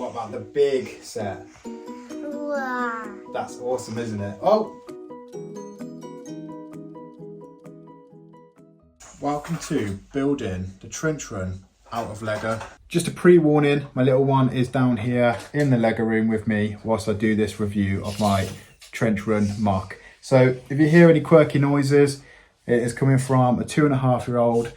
What about the big set? Wow. That's awesome, isn't it? Oh! Welcome to building the trench run out of Lego. Just a pre-warning, my little one is down here in the Lego room with me whilst I do this review of my trench run mock. So if you hear any quirky noises, it is coming from a 2.5-year-old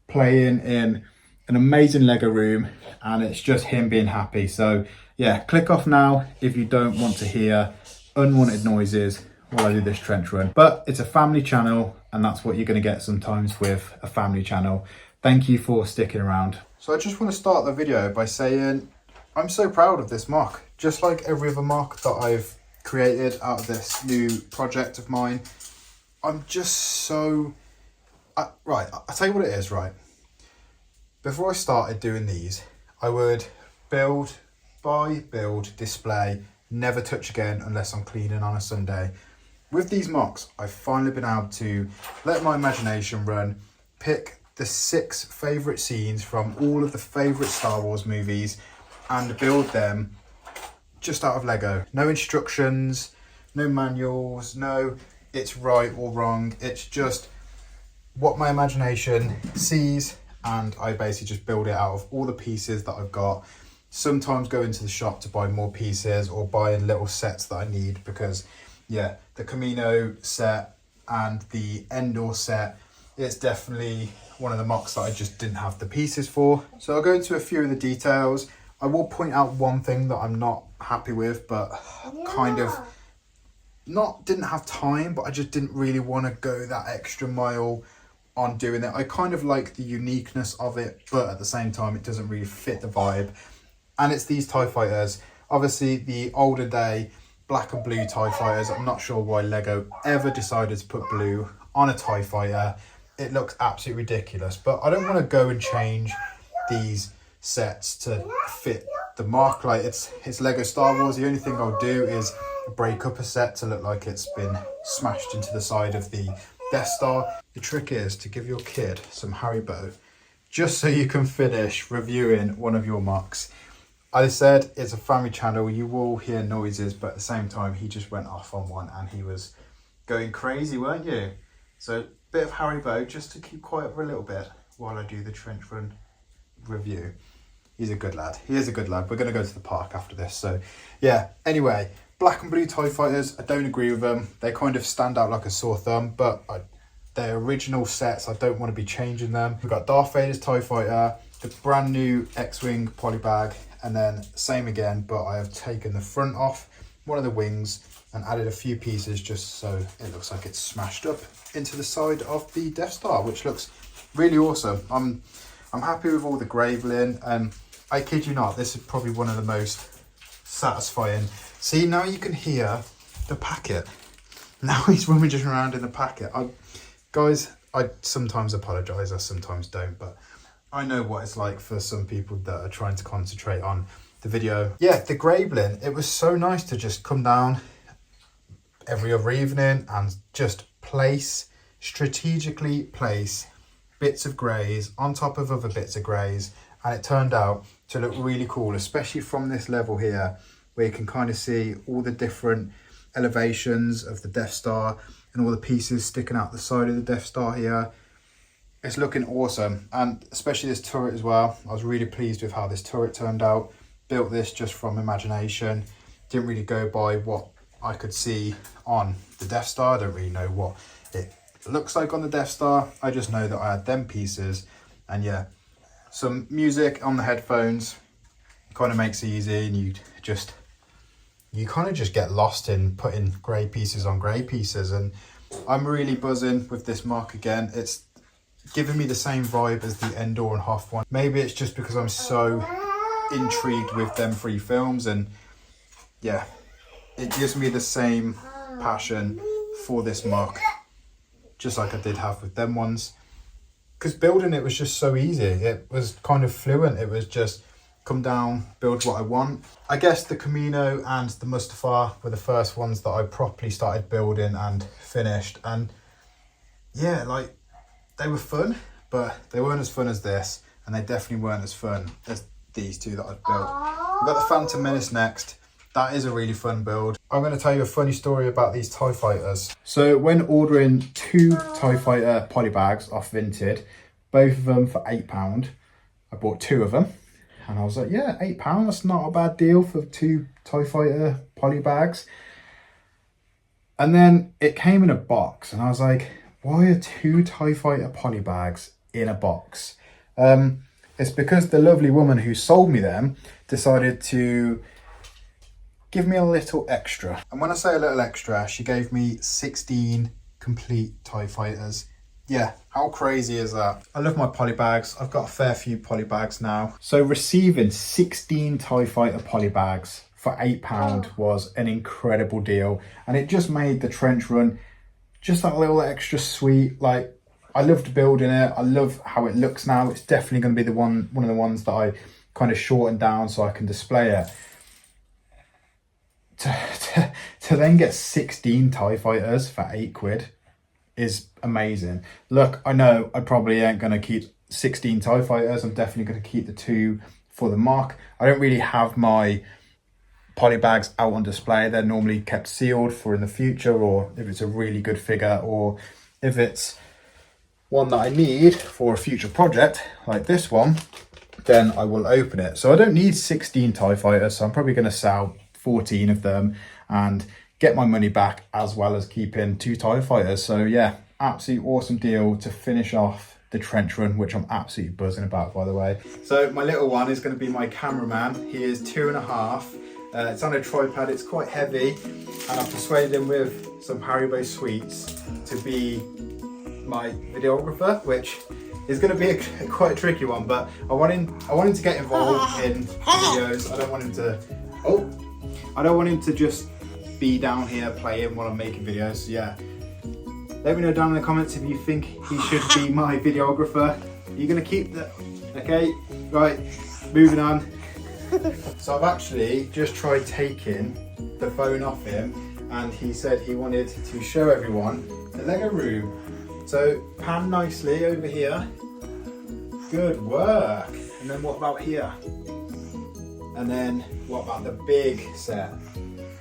playing in an amazing Lego room, and it's just him being happy. So yeah, click off now if you don't want to hear unwanted noises while I do this trench run. But it's a family channel, and that's what you're going to get sometimes with a family channel. Thank you for sticking around. So I just want to start the video by saying I'm so proud of this mock. Just like every other mock that I've created out of this new project of mine, I'm just so... right, I'll tell you what it is, right? Before I started doing these, I would build, buy, build, display, never touch again unless I'm cleaning on a Sunday. With these mocks, I've finally been able to let my imagination run, pick the 6 favourite scenes from all of the favourite Star Wars movies and build them just out of Lego. No instructions, no manuals, no it's right or wrong. It's just what my imagination sees, and I basically just build it out of all the pieces that I've got. Sometimes go into the shop to buy more pieces or buy in little sets that I need, because yeah, the Camino set and the Endor set, it's definitely one of the mocks that I just didn't have the pieces for. So I'll go into a few of the details. I will point out one thing that I'm not happy with, but kind of didn't have time, but I just didn't really want to go that extra mile on doing it. I kind of like the uniqueness of it, but at the same time it doesn't really fit the vibe. And it's these TIE fighters, obviously the older day black and blue TIE fighters. I'm not sure why Lego ever decided to put blue on a TIE fighter. It looks absolutely ridiculous, but I don't want to go and change these sets to fit the mark. Like it's Lego Star Wars. The only thing I'll do is break up a set to look like it's been smashed into the side of the Death Star. The trick is to give your kid some Haribo just so you can finish reviewing one of your mocks. I said it's a family channel, you will hear noises, but at the same time he just went off on one and he was going crazy, weren't you? So bit of Haribo just to keep quiet for a little bit while I do the trench run review. He's a good lad. He is a good lad. We're going to go to the park after this. So yeah, anyway, black and blue TIE fighters, I don't agree with them. They kind of stand out like a sore thumb, but they're original sets. I don't want to be changing them. We've got Darth Vader's TIE fighter, the brand new X-Wing polybag, and then same again, but I have taken the front off one of the wings and added a few pieces just so it looks like it's smashed up into the side of the Death Star, which looks really awesome. I'm happy with all the graveling, and I kid you not, this is probably one of the most satisfying. See, now you can hear the packet. Now he's rummaging around in the packet. Guys, I sometimes apologise, I sometimes don't, but I know what it's like for some people that are trying to concentrate on the video. Yeah, the graveling, it was so nice to just come down every other evening and just strategically place bits of greys on top of other bits of greys, and it turned out to look really cool, especially from this level here where you can kind of see all the different elevations of the Death Star and all the pieces sticking out the side of the Death Star here. It's looking awesome, and especially this turret as well. I was really pleased with how this turret turned out. Built this just from imagination, didn't really go by what I could see on the Death Star. I don't really know what it looks like on the Death Star. I just know that I had them pieces, and yeah, some music on the headphones kind of makes it easy, and you kind of just get lost in putting grey pieces on grey pieces. And I'm really buzzing with this mock again. It's giving me the same vibe as the Endor and Hoth one. Maybe it's just because I'm so intrigued with them 3 films, and yeah, it gives me the same passion for this mock, just like I did have with them ones. Because building it was just so easy. It was kind of fluent. It was just come down, build what I want. I guess the Camino and the Mustafar were the first ones that I properly started building and finished. And yeah, they were fun, but they weren't as fun as this. And they definitely weren't as fun as these two that I've built. I've got the Phantom Menace next. That is a really fun build. I'm going to tell you a funny story about these TIE fighters. So when ordering 2 TIE fighter poly bags off Vinted, both of them for £8, I bought 2 of them. And I was like, yeah, £8, that's not a bad deal for 2 TIE fighter poly bags. And then it came in a box and I was like, why are 2 TIE fighter poly bags in a box? It's because the lovely woman who sold me them decided to give me a little extra. And when I say a little extra, she gave me 16 complete TIE fighters. Yeah, how crazy is that? I love my poly bags. I've got a fair few poly bags now. So receiving 16 TIE fighter poly bags for £8 was an incredible deal. And it just made the trench run just that little extra sweet. Like, I loved building it. I love how it looks now. It's definitely going to be one of the ones that I kind of shorten down so I can display it. To then get 16 TIE fighters for £8 is amazing. Look, I know I probably ain't going to keep 16 TIE fighters. I'm definitely going to keep the 2 for the mock. I don't really have my poly bags out on display. They're normally kept sealed for in the future, or if it's a really good figure, or if it's one that I need for a future project like this one, then I will open it. So I don't need 16 TIE fighters, so I'm probably going to sell 14 of them and get my money back, as well as keeping 2 TIE fighters. So yeah, absolutely awesome deal to finish off the trench run, which I'm absolutely buzzing about, by the way. So my little one is going to be my cameraman. He is 2.5. It's on a tripod, it's quite heavy, and I've persuaded him with some Haribo sweets to be my videographer, which is going to be quite a tricky one, but I want him to get involved in videos. I don't want him to just be down here playing while I'm making videos. So yeah, let me know down in the comments if you think he should be my videographer. Are you going to keep that? Okay, right, moving on. So I've actually just tried taking the phone off him, and he said he wanted to show everyone the Lego room. So pan nicely over here. Good work. And then what about here? And then what about the big set?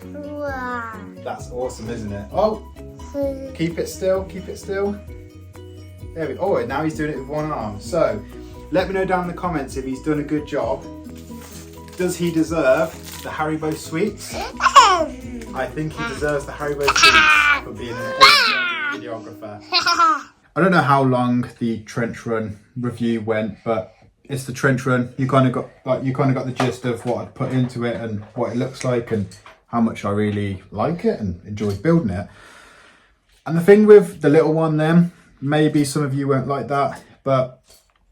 Wow. That's awesome, isn't it? Oh, keep it still, keep it still. There we go. Oh, now he's doing it with one arm. So let me know down in the comments if he's done a good job. Does he deserve the Haribo sweets? I think he deserves the Haribo sweets for being an awesome videographer. I don't know how long the trench run review went, but it's the trench run. You kind of got the gist of what I'd put into it and what it looks like and how much I really like it and enjoy building it. And the thing with the little one then, maybe some of you won't like that, but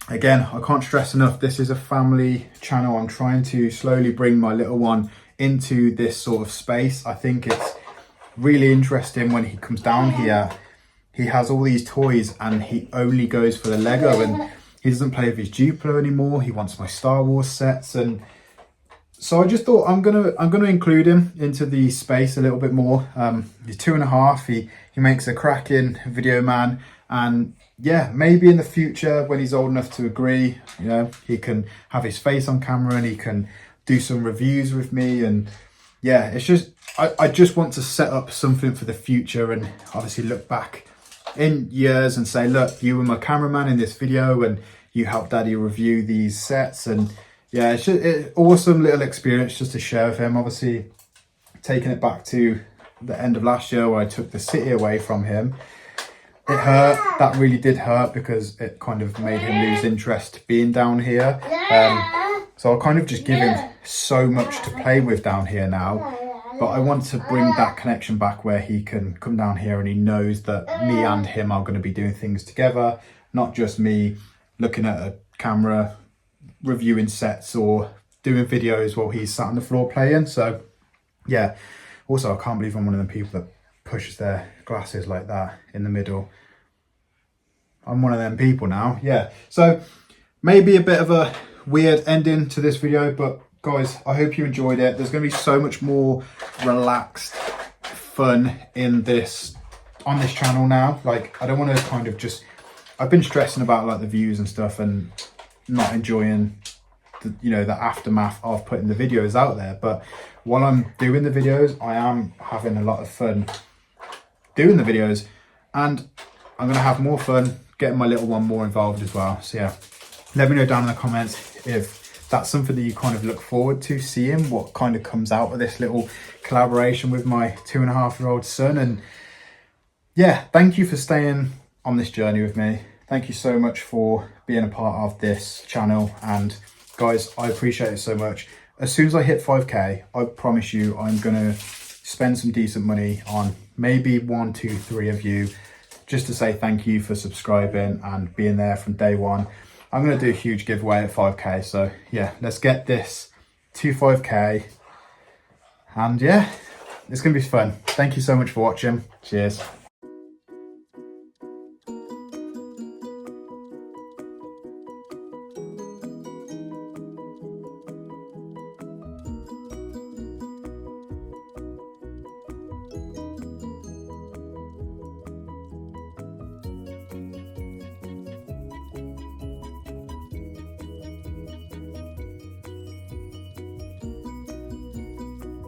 again, I can't stress enough, this is a family channel. I'm trying to slowly bring my little one into this sort of space. I think it's really interesting when he comes down here. He has all these toys and he only goes for the Lego, and he doesn't play with his Duplo anymore. He wants my Star Wars sets, and so I just thought I'm gonna include him into the space a little bit more. He's 2.5. He makes a cracking video man, and yeah, maybe in the future when he's old enough to agree, you know, he can have his face on camera and he can do some reviews with me. And yeah, it's just I just want to set up something for the future, and obviously look back in years and say, look, you were my cameraman in this video and you helped Daddy review these sets. And yeah, it's just an awesome little experience just to share with him. Obviously taking it back to the end of last year where I took the city away from him, it hurt. That really did hurt because it kind of made him lose interest being down here. So I'll kind of just give him so much to play with down here now. But I want to bring that connection back where he can come down here and he knows that me and him are going to be doing things together, not just me looking at a camera, reviewing sets or doing videos while he's sat on the floor playing. So yeah, also I can't believe I'm one of them people that pushes their glasses like that in the middle. I'm one of them people now. Yeah, so maybe a bit of a weird ending to this video, but guys, I hope you enjoyed it. There's going to be so much more relaxed fun in this on this channel now. Like, I don't want to kind of just, I've been stressing about like the views and stuff and not enjoying the aftermath of putting the videos out there. But while I'm doing the videos, I am having a lot of fun doing the videos, and I'm gonna have more fun getting my little one more involved as well. So yeah, let me know down in the comments if that's something that you kind of look forward to seeing, what kind of comes out of this little collaboration with my 2.5-year-old son. And yeah, thank you for staying on this journey with me. Thank you so much for being a part of this channel, and guys, I appreciate it so much. As soon as I hit 5k, I promise you I'm gonna spend some decent money on maybe 1, 2, 3 of you, just to say thank you for subscribing and being there from day one. I'm gonna do a huge giveaway at 5k, so yeah, let's get this to 5k, and yeah, it's gonna be fun. Thank you so much for watching. Cheers.